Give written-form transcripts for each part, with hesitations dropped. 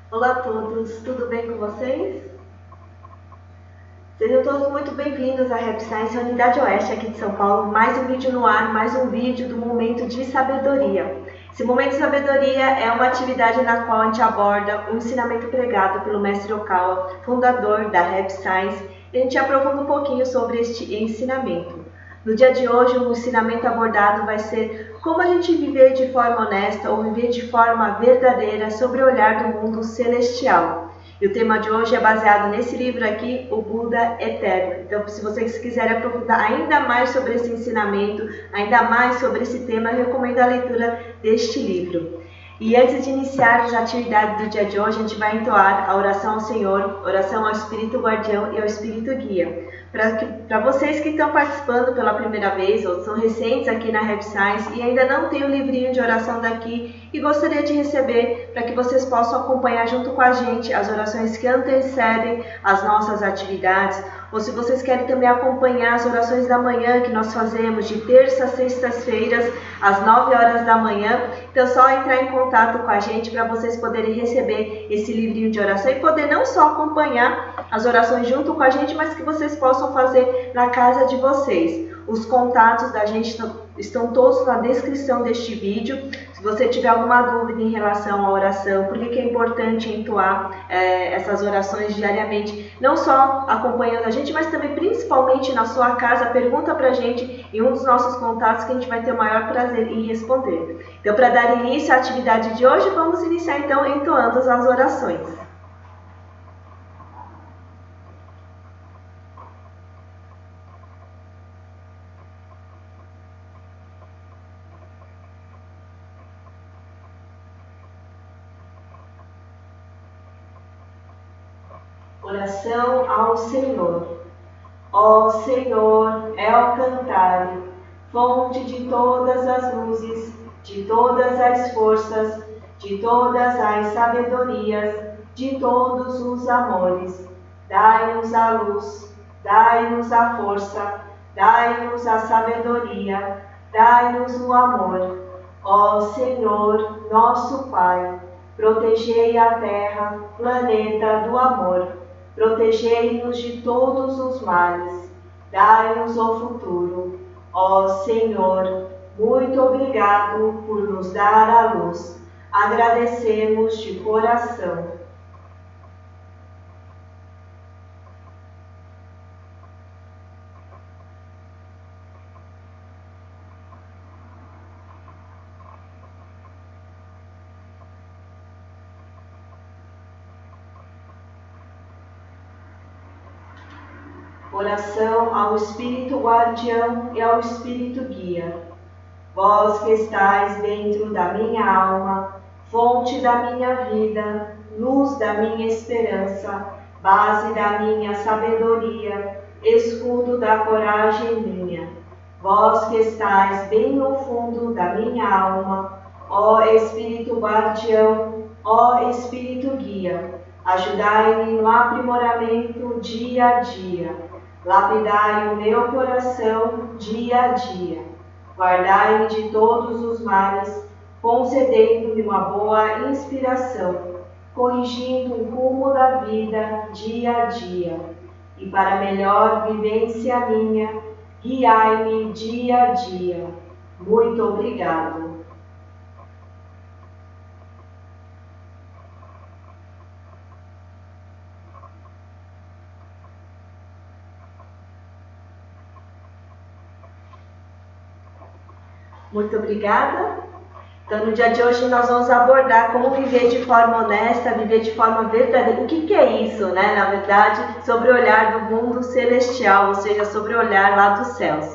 Olá a todos, tudo bem com vocês? Sejam todos muito bem-vindos à Rap Science Unidade Oeste aqui de São Paulo. Mais um vídeo no ar, mais um vídeo do Momento de Sabedoria. Esse Momento de Sabedoria é uma atividade na qual a gente aborda um ensinamento pregado pelo Mestre Okawa, fundador da Rap Science, e a gente aprofunda um pouquinho sobre este ensinamento. No dia de hoje, o ensinamento abordado vai ser como a gente viver de forma honesta ou viver de forma verdadeira sobre o olhar do mundo celestial. E o tema de hoje é baseado nesse livro aqui, O Buda Eterno. Então, se vocês quiserem aprofundar ainda mais sobre esse ensinamento, ainda mais sobre esse tema, eu recomendo a leitura deste livro. E antes de iniciarmos a atividade do dia de hoje, a gente vai entoar a oração ao Senhor, oração ao Espírito Guardião e ao Espírito Guia. Para vocês que estão participando pela primeira vez ou são recentes aqui na Rap Science e ainda não tem o livrinho de oração daqui e gostaria de receber para que vocês possam acompanhar junto com a gente as orações que antecedem as nossas atividades, ou se vocês querem também acompanhar as orações da manhã que nós fazemos de terça a sextas-feiras às 9 horas da manhã, então é só entrar em contato com a gente para vocês poderem receber esse livrinho de oração e poder não só acompanhar as orações junto com a gente, mas que vocês possam fazer na casa de vocês. Os contatos da gente estão todos na descrição deste vídeo. Se você tiver alguma dúvida em relação à oração, por que é importante entoar essas orações diariamente, não só acompanhando a gente, mas também principalmente na sua casa, pergunta pra gente em um dos nossos contatos que a gente vai ter o maior prazer em responder. Então, para dar início à atividade de hoje, vamos iniciar então entoando as orações. Oração ao Senhor. Ó Senhor, El Cantare, fonte de todas as luzes, de todas as forças, de todas as sabedorias, de todos os amores, dai-nos a luz, dai-nos a força, dai-nos a sabedoria, dai-nos o amor. Ó Senhor, nosso Pai, protegei a terra, planeta do amor. Protegei-nos de todos os males, dai-nos o futuro. Ó Senhor, muito obrigado por nos dar a luz. Agradecemos de coração. Oração ao Espírito Guardião e ao Espírito Guia. Vós que estais dentro da minha alma, fonte da minha vida, luz da minha esperança, base da minha sabedoria, escudo da coragem minha. Vós que estais bem no fundo da minha alma, ó Espírito Guardião, ó Espírito Guia, ajudai-me no aprimoramento dia a dia. Lapidai o meu coração dia a dia. Guardai-me de todos os males, concedendo-me uma boa inspiração, corrigindo o rumo da vida dia a dia. E para melhor vivência minha, guiai-me dia a dia. Muito obrigado. Muito obrigada. Então, no dia de hoje, nós vamos abordar como viver de forma honesta, viver de forma verdadeira. O que é isso, né? Na verdade, sobre o olhar do mundo celestial, ou seja, sobre o olhar lá dos céus.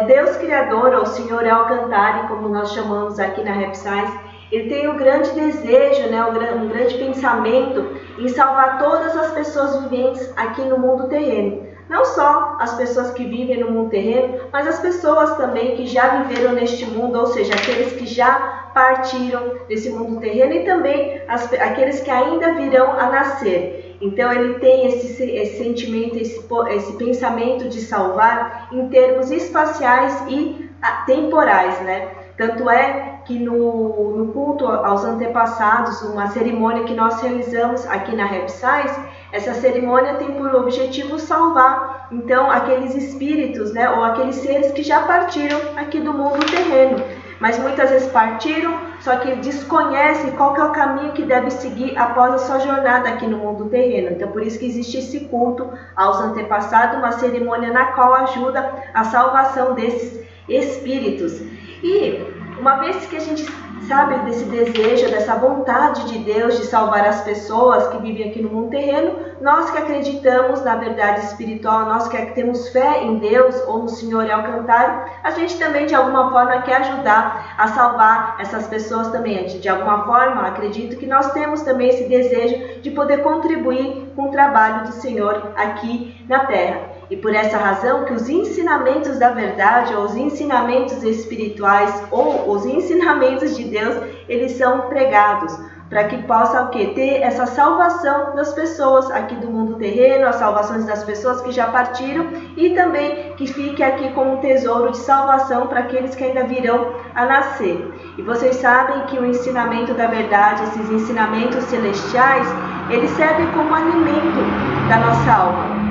O Deus Criador, ou o Senhor El Cantare, como nós chamamos aqui na Rap Science, ele tem um grande desejo, né, um grande pensamento em salvar todas as pessoas viventes aqui no mundo terreno. Não só as pessoas que vivem no mundo terreno, mas as pessoas também que já viveram neste mundo, ou seja, aqueles que já partiram desse mundo terreno e também aqueles que ainda virão a nascer. Então ele tem esse sentimento, esse pensamento de salvar em termos espaciais e temporais, né? Tanto é que no culto aos antepassados, uma cerimônia que nós realizamos aqui na Repsais, essa cerimônia tem por objetivo salvar, então, aqueles espíritos, né, ou aqueles seres que já partiram aqui do mundo terreno, mas muitas vezes partiram, só que desconhecem qual que é o caminho que deve seguir após a sua jornada aqui no mundo terreno. Então, por isso que existe esse culto aos antepassados, uma cerimônia na qual ajuda a salvação desses espíritos. E uma vez que a gente sabe desse desejo, dessa vontade de Deus de salvar as pessoas que vivem aqui no mundo terreno, nós que acreditamos na verdade espiritual, nós que temos fé em Deus ou no Senhor Alcantário, a gente também de alguma forma quer ajudar a salvar essas pessoas também. De alguma forma, acredito que nós temos também esse desejo de poder contribuir com o trabalho do Senhor aqui na Terra. E por essa razão que os ensinamentos da verdade, ou os ensinamentos espirituais, ou os ensinamentos de Deus, eles são pregados, para que possa o quê? Ter essa salvação das pessoas aqui do mundo terreno, as salvações das pessoas que já partiram, e também que fique aqui como um tesouro de salvação para aqueles que ainda virão a nascer. E vocês sabem que o ensinamento da verdade, esses ensinamentos celestiais, eles servem como alimento da nossa alma.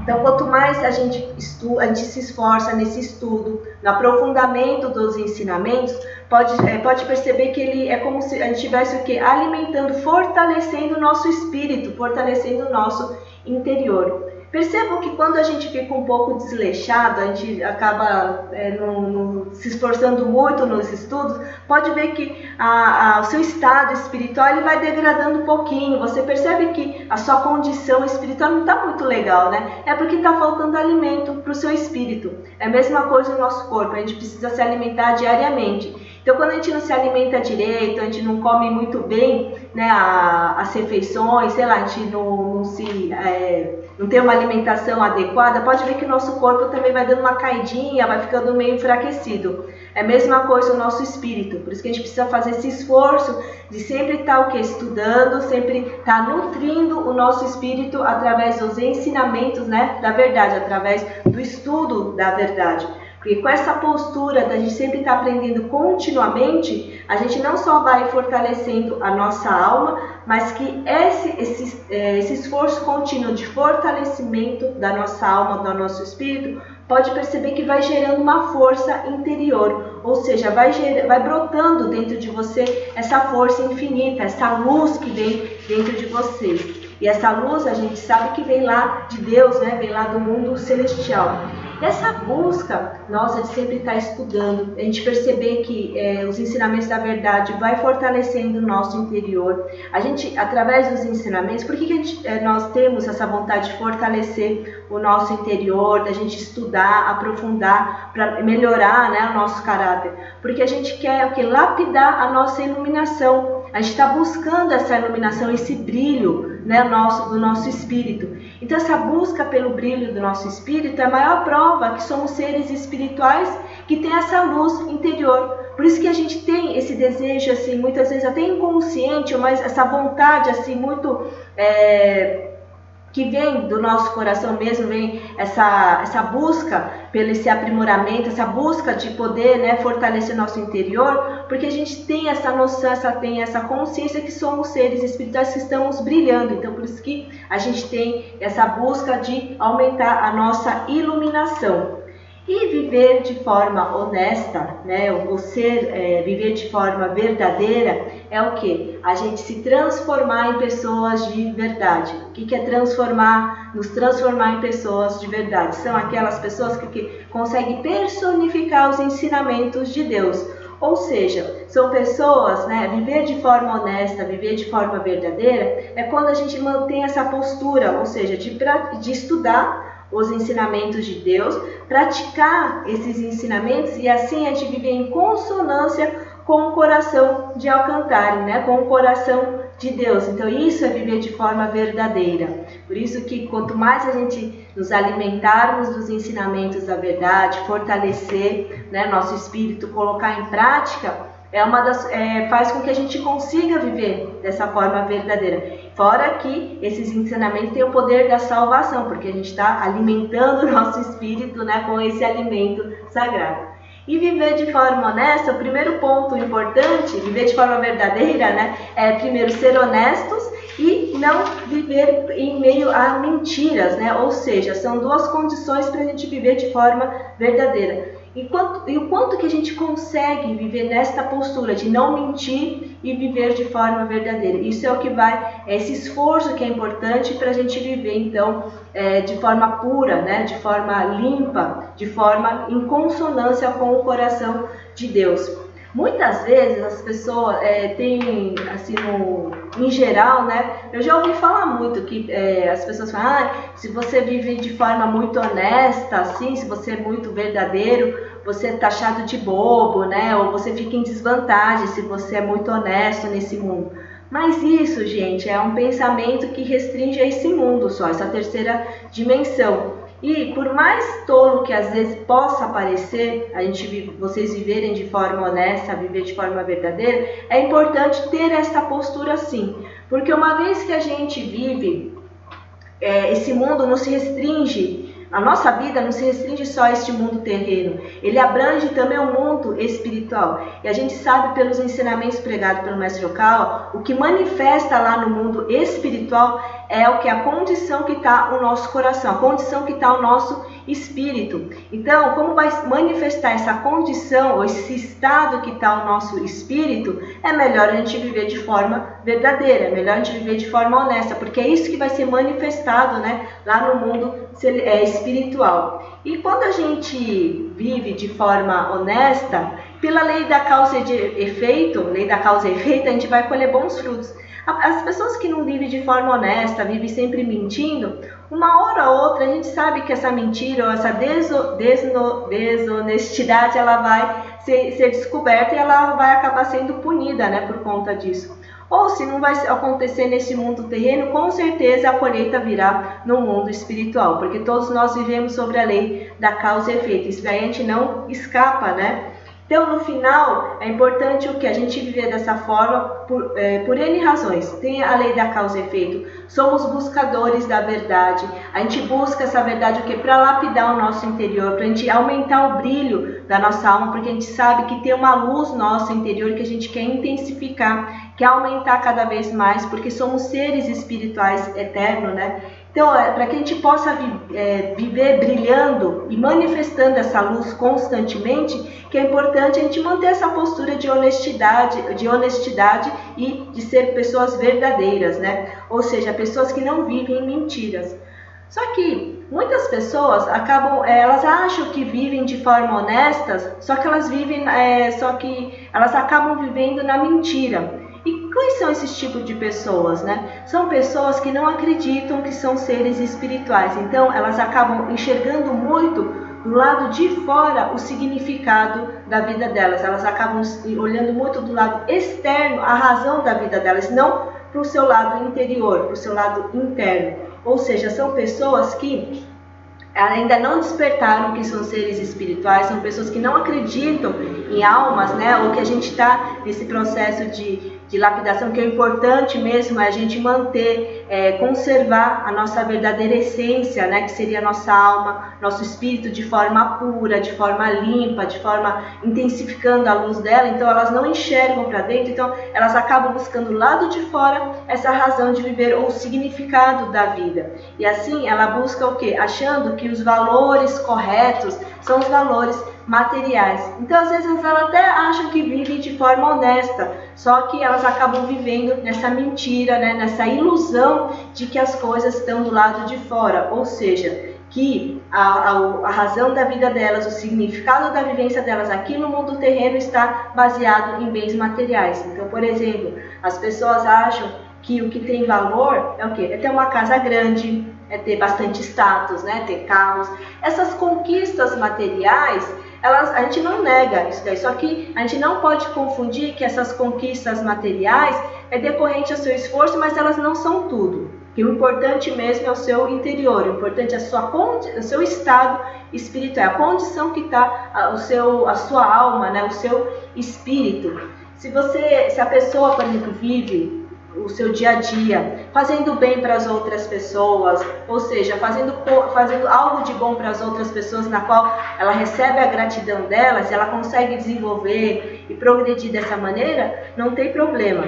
Então, quanto mais a gente se esforça nesse estudo, no aprofundamento dos ensinamentos, pode perceber que ele é como se a gente estivesse o quê? Alimentando, fortalecendo o nosso espírito, fortalecendo o nosso interior. Percebam que quando a gente fica um pouco desleixado, a gente acaba se esforçando muito nos estudos, pode ver que o seu estado espiritual ele vai degradando um pouquinho. Você percebe que a sua condição espiritual não está muito legal, né? É porque está faltando alimento para o seu espírito. É a mesma coisa no nosso corpo, a gente precisa se alimentar diariamente. Então, quando a gente não se alimenta direito, a gente não come muito bem, né, as refeições, sei lá, a gente não tem uma alimentação adequada, pode ver que o nosso corpo também vai dando uma caidinha, vai ficando meio enfraquecido. É a mesma coisa o nosso espírito, por isso que a gente precisa fazer esse esforço de sempre estar estudando, sempre estar nutrindo o nosso espírito através dos ensinamentos, né, da verdade, através do estudo da verdade. Porque com essa postura da gente sempre estar aprendendo continuamente, a gente não só vai fortalecendo a nossa alma, mas que esse esforço contínuo de fortalecimento da nossa alma, do nosso espírito, pode perceber que vai gerando uma força interior, ou seja, vai brotando dentro de você essa força infinita, essa luz que vem dentro de você. E essa luz a gente sabe que vem lá de Deus, né? Vem lá do mundo celestial. Essa busca nossa de sempre estar estudando, a gente perceber que os ensinamentos da verdade vai fortalecendo o nosso interior. A gente, através dos ensinamentos, por que nós temos essa vontade de fortalecer o nosso interior, da gente estudar, aprofundar, para melhorar, né, o nosso caráter? Porque a gente quer lapidar a nossa iluminação. A gente está buscando essa iluminação, esse brilho, né, do nosso espírito. Então essa busca pelo brilho do nosso espírito é a maior prova que somos seres espirituais que têm essa luz interior. Por isso que a gente tem esse desejo, assim, muitas vezes até inconsciente, mas essa vontade assim muito que vem do nosso coração mesmo, vem essa busca pelo esse aprimoramento, essa busca de poder, né, fortalecer nosso interior, porque a gente tem essa noção, tem essa consciência que somos seres espirituais que estamos brilhando. Então, por isso que a gente tem essa busca de aumentar a nossa iluminação. E viver de forma honesta, né, viver de forma verdadeira é o que? A gente se transformar em pessoas de verdade. O que é nos transformar em pessoas de verdade? São aquelas pessoas que conseguem personificar os ensinamentos de Deus. Ou seja, são pessoas, né, viver de forma honesta, viver de forma verdadeira, é quando a gente mantém essa postura, ou seja, de estudar os ensinamentos de Deus, praticar esses ensinamentos e assim a gente viver em consonância com o coração de Alcantário, né? Com o coração de Deus. Então isso é viver de forma verdadeira. Por isso que quanto mais a gente nos alimentarmos dos ensinamentos da verdade, fortalecer, né, nosso espírito, colocar em prática, faz com que a gente consiga viver dessa forma verdadeira. Fora que esses ensinamentos têm o poder da salvação, porque a gente está alimentando o nosso espírito, né, com esse alimento sagrado. E viver de forma honesta, o primeiro ponto importante, viver de forma verdadeira, né, é primeiro ser honestos e não viver em meio a mentiras, né? Ou seja, são duas condições para a gente viver de forma verdadeira. E o quanto que a gente consegue viver nesta postura de não mentir e viver de forma verdadeira. Isso é o que vai, esse esforço que é importante para a gente viver, então, de forma pura, né? De forma limpa, de forma em consonância com o coração de Deus. Muitas vezes as pessoas têm, assim, em geral, né? Eu já ouvi falar muito que as pessoas falam, se você vive de forma muito honesta, assim, se você é muito verdadeiro, você é taxado de bobo, né? Ou você fica em desvantagem se você é muito honesto nesse mundo. Mas isso, gente, é um pensamento que restringe a esse mundo só, essa terceira dimensão. E por mais tolo que às vezes possa parecer, vocês viverem de forma honesta, viver de forma verdadeira, é importante ter essa postura sim. Porque uma vez que a gente vive, esse mundo não se restringe, a nossa vida não se restringe só a este mundo terreno, ele abrange também o mundo espiritual. E a gente sabe pelos ensinamentos pregados pelo Mestre Okawa, o que manifesta lá no mundo espiritual é o que a condição que está o nosso coração, a condição que está o nosso espírito. Então, como vai manifestar essa condição, ou esse estado que está o nosso espírito, é melhor a gente viver de forma verdadeira, é melhor a gente viver de forma honesta, porque é isso que vai ser manifestado, né, lá no mundo espiritual. E quando a gente vive de forma honesta, pela lei da causa e efeito, a gente vai colher bons frutos. As pessoas que não vivem de forma honesta, vivem sempre mentindo, uma hora ou outra a gente sabe que essa mentira ou essa desonestidade ela vai ser descoberta e ela vai acabar sendo punida, né, por conta disso. Ou se não vai acontecer nesse mundo terreno, com certeza a colheita virá no mundo espiritual, porque todos nós vivemos sobre a lei da causa e efeito. Isso daí a gente não escapa, né? Então, no final, é importante o que? A gente viver dessa forma por N razões. Tem a lei da causa e efeito. Somos buscadores da verdade. A gente busca essa verdade o quê? Para lapidar o nosso interior, para a gente aumentar o brilho da nossa alma, porque a gente sabe que tem uma luz nossa interior que a gente quer intensificar, quer aumentar cada vez mais, porque somos seres espirituais eternos, né? Então, para que a gente possa viver brilhando e manifestando essa luz constantemente, que é importante a gente manter essa postura de honestidade e de ser pessoas verdadeiras, né? Ou seja, pessoas que não vivem em mentiras. Só que muitas pessoas elas acham que vivem de forma honesta, só que elas acabam vivendo na mentira. E quais são esses tipos de pessoas, né? São pessoas que não acreditam que são seres espirituais. Então, elas acabam enxergando muito do lado de fora o significado da vida delas. Elas acabam olhando muito do lado externo a razão da vida delas, não para o seu lado interior, para o seu lado interno. Ou seja, são pessoas que ainda não despertaram que são seres espirituais, são pessoas que não acreditam em almas, né? Ou que a gente está nesse processo de lapidação, que é importante mesmo a gente manter, conservar a nossa verdadeira essência, né? Que seria a nossa alma, nosso espírito de forma pura, de forma limpa, de forma intensificando a luz dela. Então elas não enxergam para dentro, então elas acabam buscando do lado de fora essa razão de viver ou o significado da vida. E assim ela busca o quê? Achando que os valores corretos são os valores materiais. Então, às vezes, elas até acham que vivem de forma honesta, só que elas acabam vivendo nessa mentira, né? Nessa ilusão de que as coisas estão do lado de fora, ou seja, que a razão da vida delas, o significado da vivência delas aqui no mundo terreno está baseado em bens materiais. Então, por exemplo, as pessoas acham que o que tem valor é o quê? É ter uma casa grande, é ter bastante status, né? Ter carros. Essas conquistas materiais, a gente não nega isso daí, só que a gente não pode confundir que essas conquistas materiais é decorrente ao seu esforço, mas elas não são tudo. Que o importante mesmo é o seu interior, o importante é o seu estado espiritual, a condição que está a sua alma, né? O seu espírito. Se a pessoa, por exemplo, vive o seu dia a dia, fazendo bem para as outras pessoas, ou seja, fazendo algo de bom para as outras pessoas, na qual ela recebe a gratidão delas, ela consegue desenvolver e progredir dessa maneira, não tem problema.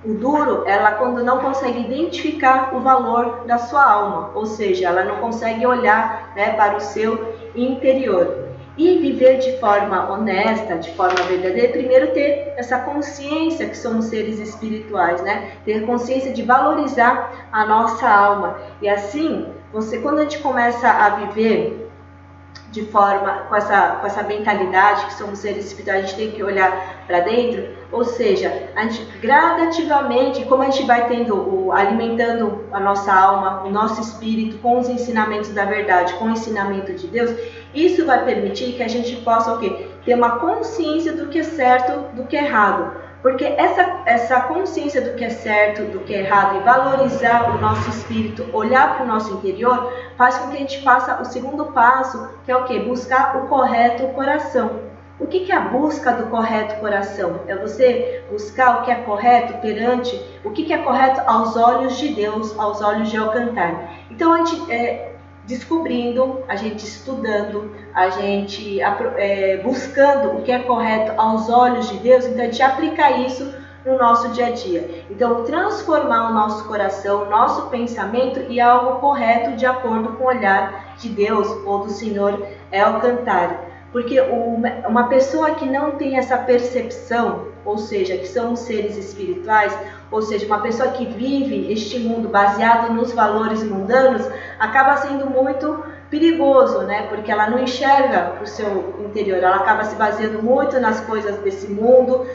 O duro, ela quando não consegue identificar o valor da sua alma, ou seja, ela não consegue olhar, né, para o seu interior. E viver de forma honesta, de forma verdadeira, primeiro ter essa consciência que somos seres espirituais, né? Ter consciência de valorizar a nossa alma. E assim, quando a gente começa a viver de forma, com essa mentalidade que somos seres espirituais, a gente tem que olhar para dentro, ou seja, a gente gradativamente, como a gente vai alimentando a nossa alma, o nosso espírito com os ensinamentos da verdade, com o ensinamento de Deus, isso vai permitir que a gente possa ter uma consciência do que é certo, do que é errado. Porque essa consciência do que é certo, do que é errado, e valorizar o nosso espírito, olhar para o nosso interior, faz com que a gente faça o segundo passo, que é o quê? Buscar o correto coração. O que é a busca do correto coração? É você buscar o que é correto perante, o que é correto aos olhos de Deus, aos olhos de Alcantar. Então, a gente descobrindo, a gente estudando, a gente buscando o que é correto aos olhos de Deus, então a gente aplica isso no nosso dia a dia. Então, transformar o nosso coração, o nosso pensamento em algo correto de acordo com o olhar de Deus ou do Senhor Alcantar. Porque uma pessoa que não tem essa percepção, ou seja, que somos seres espirituais, ou seja, uma pessoa que vive este mundo baseado nos valores mundanos, acaba sendo muito perigoso, né? Porque ela não enxerga o seu interior, ela acaba se baseando muito nas coisas desse mundo,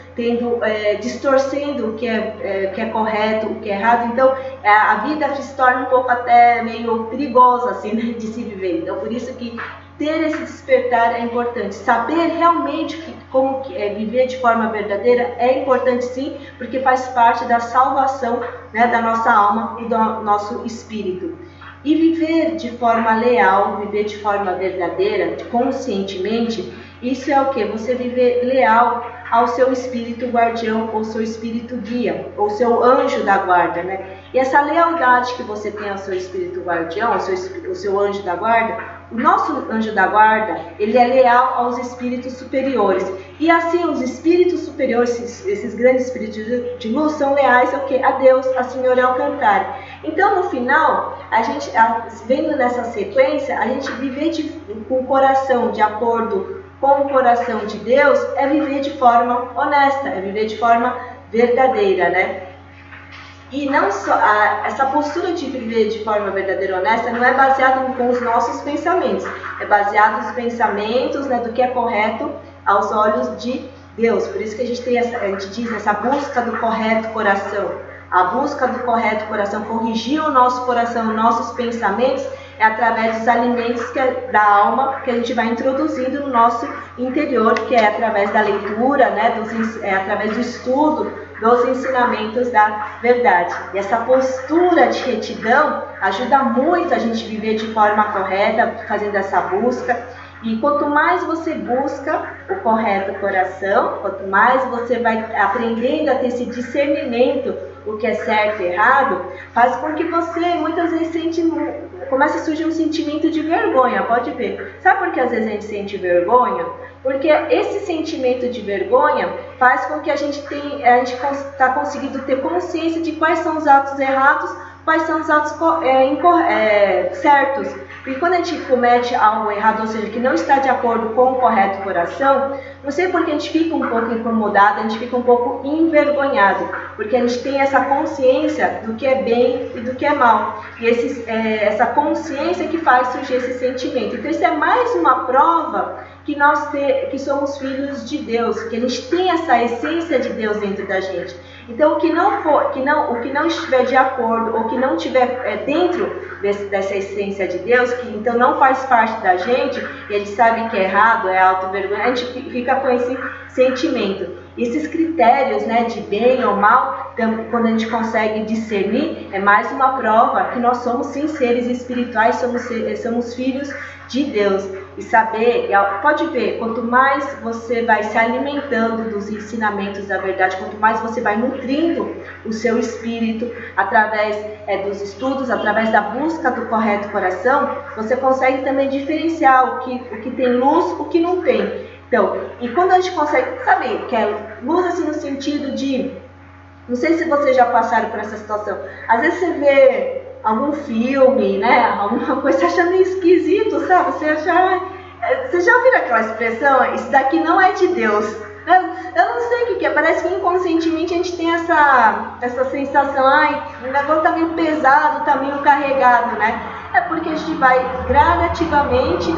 distorcendo o que é correto, o que é errado. Então, a vida se torna um pouco até meio perigosa, assim, né, de se viver. Então, por isso que ter esse despertar é importante. Saber realmente como viver de forma verdadeira é importante, sim, porque faz parte da salvação, né, da nossa alma e do nosso espírito. E viver de forma leal, viver de forma verdadeira, conscientemente, isso é o que? Você viver leal ao seu espírito guardião, ou seu espírito guia, ou seu anjo da guarda, né? E essa lealdade que você tem ao seu espírito guardião, ao seu anjo da guarda, o nosso anjo da guarda, ele é leal aos espíritos superiores. E assim, os espíritos superiores, esses grandes espíritos de luz, são leais ao quê? A Deus, a Senhor Alcantar. Então, no final, a gente, vendo nessa sequência, a gente viver com o coração de acordo com o coração de Deus é viver de forma honesta, é viver de forma verdadeira, né? E não só essa postura de viver de forma verdadeira e honesta não é baseada com os nossos pensamentos, é baseado nos pensamentos, né, do que é correto aos olhos de Deus. Por isso que a gente diz essa busca do correto coração. A busca do correto coração, corrigir o nosso coração, os nossos pensamentos, é através dos alimentos da alma que a gente vai introduzindo no nosso interior, que é através da leitura, né, através do estudo dos ensinamentos da verdade. E essa postura de retidão ajuda muito a gente viver de forma correta, fazendo essa busca. E quanto mais você busca o correto coração, quanto mais você vai aprendendo a ter esse discernimento, o que é certo e errado, faz com que você muitas vezes começa a surgir um sentimento de vergonha, pode ver. Sabe por que às vezes a gente sente vergonha? Porque esse sentimento de vergonha faz com que a gente está conseguindo ter consciência de quais são os atos errados, quais são os atos certos. Porque quando a gente comete algo errado, ou seja, que não está de acordo com o correto coração, não sei porque a gente fica um pouco incomodado, a gente fica um pouco envergonhado, porque a gente tem essa consciência do que é bem e do que é mal. E essa consciência que faz surgir esse sentimento. Então isso é mais uma prova que somos filhos de Deus, que a gente tem essa essência de Deus dentro da gente. Então, o que não estiver de acordo, ou que não estiver dentro dessa essência de Deus, que então não faz parte da gente, e a gente sabe que é errado, é auto-vergonha, a gente fica com esse sentimento. Esses critérios, né, de bem ou mal, quando a gente consegue discernir, é mais uma prova que nós somos sim seres espirituais, somos filhos de Deus. e saber, pode ver, quanto mais você vai se alimentando dos ensinamentos da verdade, quanto mais você vai nutrindo o seu espírito através dos estudos, através da busca do correto coração, você consegue também diferenciar o que tem luz, o que não tem. Então, e quando a gente consegue, sabe, que é luz assim no sentido de, não sei se vocês já passaram por essa situação, às vezes você vê algum filme, né, alguma coisa, você acha meio esquisito, sabe, você já ouviu aquela expressão, isso daqui não é de Deus? Eu não sei o que é, parece que inconscientemente a gente tem essa sensação, o negócio tá meio pesado, tá meio carregado, né? É porque a gente vai gradativamente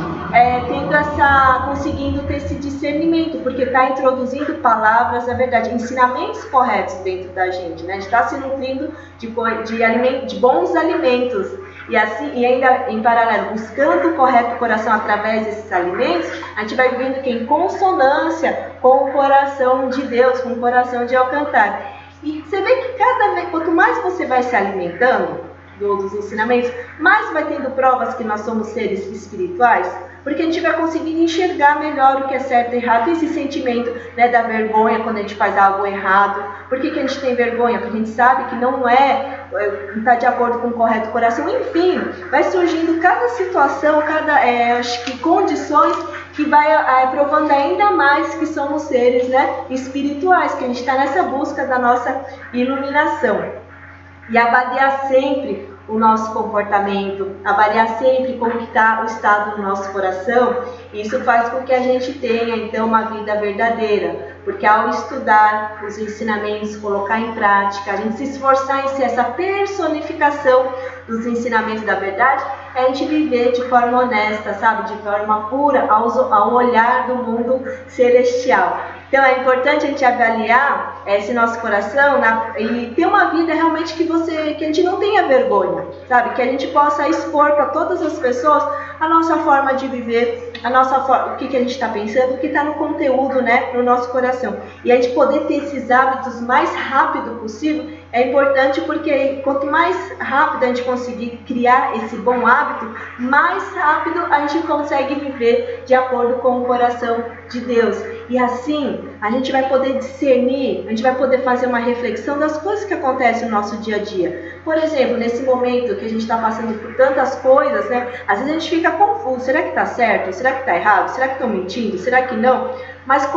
conseguindo ter esse discernimento, porque está introduzindo palavras, na verdade, ensinamentos corretos dentro da gente, né? A gente está se nutrindo de bons alimentos. E assim, e ainda em paralelo, buscando o correto coração através desses alimentos, a gente vai vivendo em consonância com o coração de Deus, com o coração de Alcantar. E você vê que cada vez, quanto mais você vai se alimentando dos ensinamentos, mais vai tendo provas que nós somos seres espirituais, porque a gente vai conseguindo enxergar melhor o que é certo e errado, esse sentimento, né, da vergonha quando a gente faz algo errado. Por que a gente tem vergonha? Porque a gente sabe que não está de acordo com o correto coração. Enfim, vai surgindo cada situação, acho que condições que vai provando ainda mais que somos seres, né, espirituais, que a gente está nessa busca da nossa iluminação. E avaliar sempre o nosso comportamento, avaliar sempre como que está o estado do nosso coração. Isso faz com que a gente tenha, então, uma vida verdadeira, porque ao estudar os ensinamentos, colocar em prática, a gente se esforçar em ser essa personificação dos ensinamentos da verdade, é a gente viver de forma honesta, sabe, de forma pura, ao olhar do mundo celestial. Então é importante a gente avaliar esse nosso coração e ter uma vida realmente que a gente não tenha vergonha, sabe? Que a gente possa expor para todas as pessoas a nossa forma de viver, o que a gente está pensando, o que está no conteúdo, né, no nosso coração. E a gente poder ter esses hábitos mais rápido possível é importante, porque quanto mais rápido a gente conseguir criar esse bom hábito, mais rápido a gente consegue viver de acordo com o coração de Deus. E assim, a gente vai poder discernir, a gente vai poder fazer uma reflexão das coisas que acontecem no nosso dia a dia. Por exemplo, nesse momento que a gente está passando por tantas coisas, né? Às vezes a gente fica confuso, será que está certo? Será que está errado? Será que estão mentindo? Será que não? Mas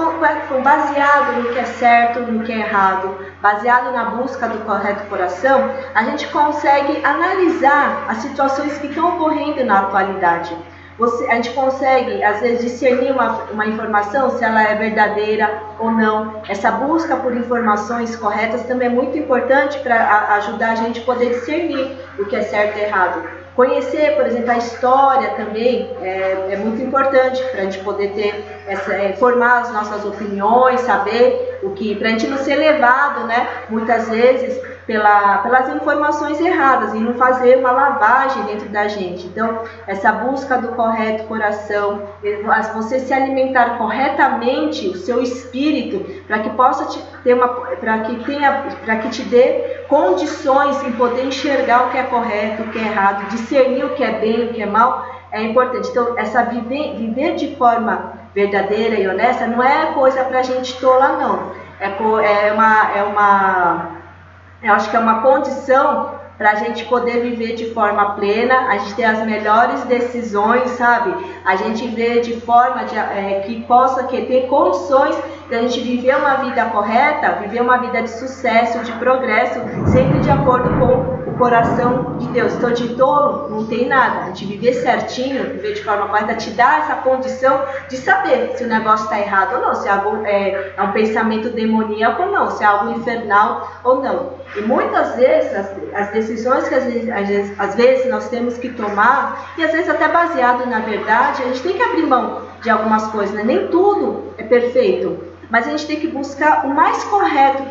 baseado no que é certo, no que é errado, baseado na busca do correto coração, a gente consegue analisar as situações que estão ocorrendo na atualidade. A gente consegue, às vezes, discernir uma informação, se ela é verdadeira ou não. Essa busca por informações corretas também é muito importante para ajudar a gente a poder discernir o que é certo e errado. Conhecer, por exemplo, a história também é muito importante para a gente poder formar as nossas opiniões, saber para a gente não ser levado, né, muitas vezes pelas informações erradas e não fazer uma lavagem dentro da gente. Então, essa busca do correto coração, você se alimentar corretamente o seu espírito, para que possa para que te dê condições em poder enxergar o que é correto, o que é errado, discernir o que é bem, o que é mal, é importante. Então, viver de forma verdadeira e honesta não é coisa para a gente tola, não. Eu acho que é uma condição para a gente poder viver de forma plena, a gente ter as melhores decisões, sabe? A gente viver de forma que possa ter condições de a gente viver uma vida correta, viver uma vida de sucesso, de progresso, sempre de acordo com o coração de Deus. Então, de tolo não tem nada. A gente viver certinho, viver de forma correta, te dá essa condição de saber se o negócio está errado ou não, se é um pensamento demoníaco ou não, se é algo infernal ou não. E muitas vezes as decisões que às vezes nós temos que tomar, e às vezes até baseado na verdade, a gente tem que abrir mão de algumas coisas, né? Nem tudo é perfeito, mas a gente tem que buscar o mais correto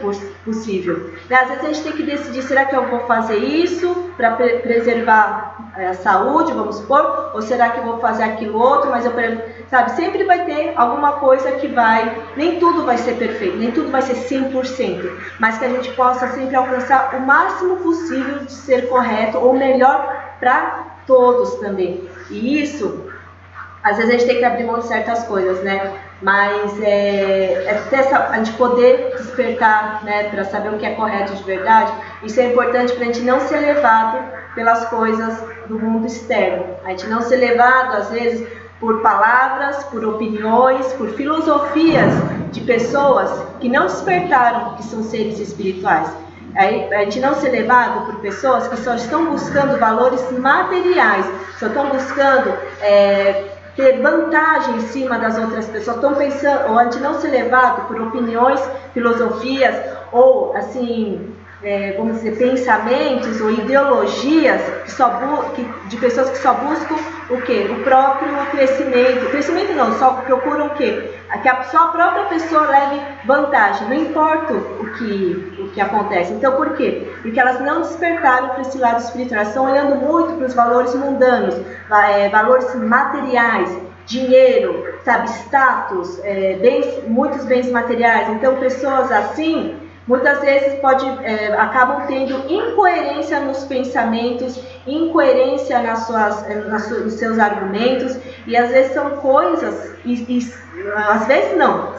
possível. Às vezes a gente tem que decidir, será que eu vou fazer isso para preservar a saúde, vamos supor, ou será que eu vou fazer aquilo outro, mas sabe, sempre vai ter alguma coisa nem tudo vai ser perfeito, nem tudo vai ser 100%, mas que a gente possa sempre alcançar o máximo possível de ser correto, ou melhor, para todos também. E isso às vezes a gente tem que abrir mão de certas coisas, né? Mas a gente poder despertar, né, para saber o que é correto de verdade, isso é importante para a gente não ser levado pelas coisas do mundo externo. A gente não ser levado, às vezes, por palavras, por opiniões, por filosofias de pessoas que não despertaram que são seres espirituais. A gente não ser levado por pessoas que só estão buscando valores materiais, só estão buscando ter vantagem em cima das outras pessoas, estão pensando, ou a gente não ser levado por opiniões, filosofias, ou assim, vamos dizer, pensamentos ou ideologias de pessoas que só buscam o quê? O próprio crescimento. Crescimento não, só procuram o quê? Que só a própria pessoa leve vantagem, não importa o que acontece. Então, por quê? Porque elas não despertaram para esse lado espiritual, elas estão olhando muito para os valores mundanos, valores materiais, dinheiro, sabe, status, muitos bens materiais. Então, pessoas assim, muitas vezes acabam tendo incoerência nos pensamentos, incoerência nos seus argumentos, e às vezes são coisas, às vezes não,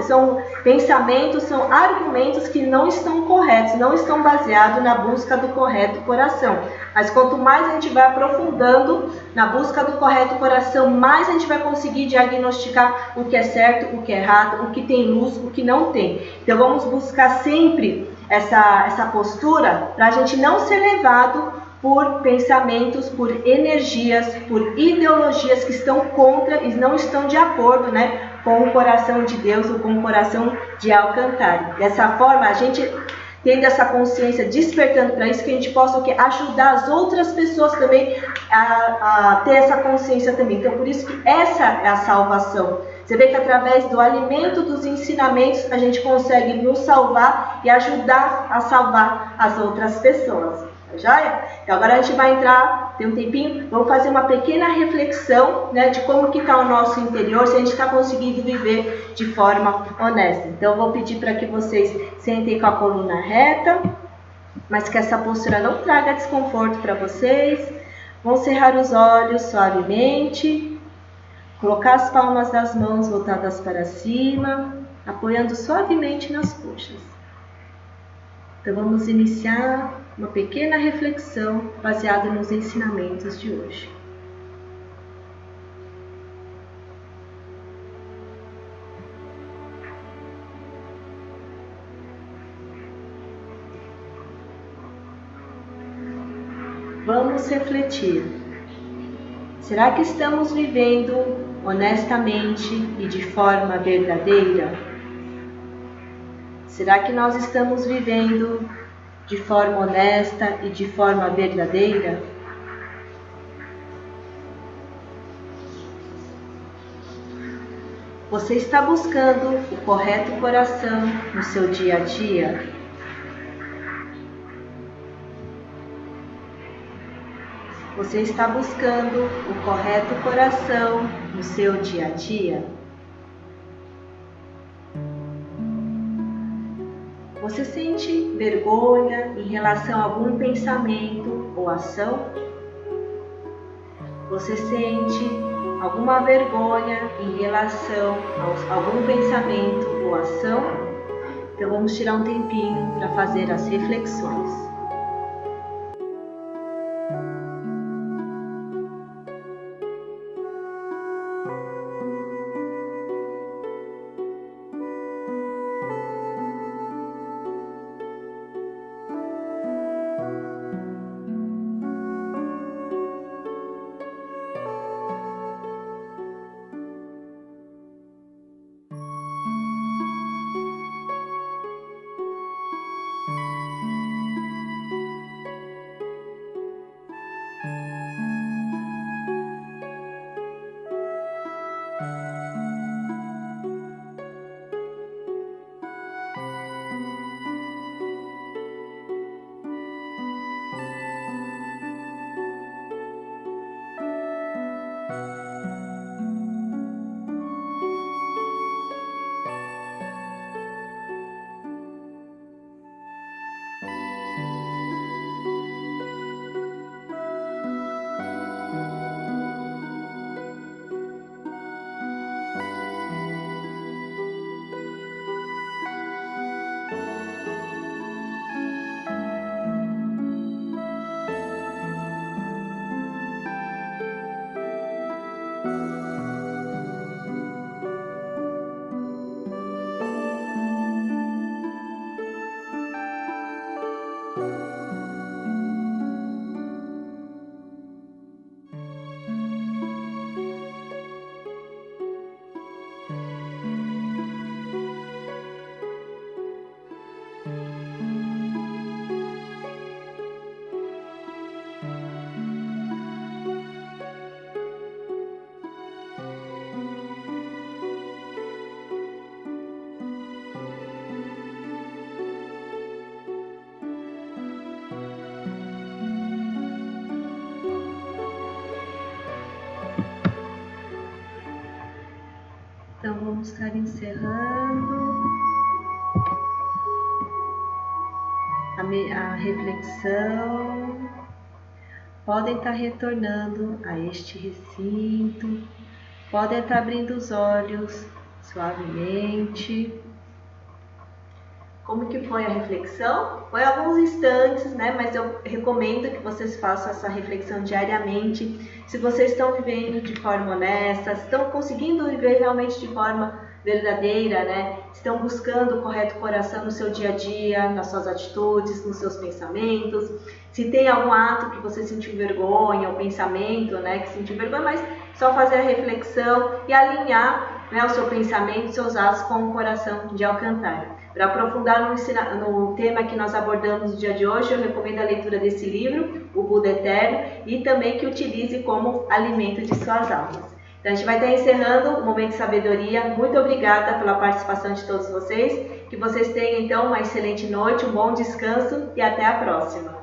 são pensamentos, são argumentos que não estão corretos, não estão baseados na busca do correto coração. Mas quanto mais a gente vai aprofundando na busca do correto coração, mais a gente vai conseguir diagnosticar o que é certo, o que é errado, o que tem luz, o que não tem. Então vamos buscar sempre essa postura para a gente não ser levado por pensamentos, por energias, por ideologias que estão contra e não estão de acordo, né, com o coração de Deus ou com o coração de Alcântara. Dessa forma, a gente tendo essa consciência, despertando para isso, que a gente possa ajudar as outras pessoas também a ter essa consciência também. Então, por isso que essa é a salvação. Você vê que através do alimento dos ensinamentos, a gente consegue nos salvar e ajudar a salvar as outras pessoas. Tá joia? Então agora a gente vai entrar, tem um tempinho, vamos fazer uma pequena reflexão, né, de como que está o nosso interior, se a gente está conseguindo viver de forma honesta. Então eu vou pedir para que vocês sentem com a coluna reta, mas que essa postura não traga desconforto para vocês. Vão cerrar os olhos suavemente, colocar as palmas das mãos voltadas para cima, apoiando suavemente nas coxas. Então vamos iniciar uma pequena reflexão baseada nos ensinamentos de hoje. Vamos refletir. Será que estamos vivendo honestamente e de forma verdadeira? Será que nós estamos vivendo de forma honesta e de forma verdadeira? Você está buscando o correto coração no seu dia a dia? Você está buscando o correto coração no seu dia a dia? Você sente vergonha em relação a algum pensamento ou ação? Você sente alguma vergonha em relação a algum pensamento ou ação? Então vamos tirar um tempinho para fazer as reflexões. Então vamos estar encerrando a reflexão. Podem estar retornando a este recinto, podem estar abrindo os olhos suavemente. Como que foi a reflexão? Foi alguns instantes, né? Mas eu recomendo que vocês façam essa reflexão diariamente. Se vocês estão vivendo de forma honesta, estão conseguindo viver realmente de forma verdadeira, né? Estão buscando o correto coração no seu dia a dia, nas suas atitudes, nos seus pensamentos. Se tem algum ato que você sentiu vergonha, ou pensamento, né, que sentiu vergonha, mas só fazer a reflexão e alinhar, né, o seu pensamento, seus atos com o coração de Alcântara. Para aprofundar no tema que nós abordamos no dia de hoje, eu recomendo a leitura desse livro, O Buda Eterno, e também que utilize como alimento de suas almas. Então a gente vai estar encerrando o Momento de Sabedoria. Muito obrigada pela participação de todos vocês. Que vocês tenham então uma excelente noite, um bom descanso e até a próxima.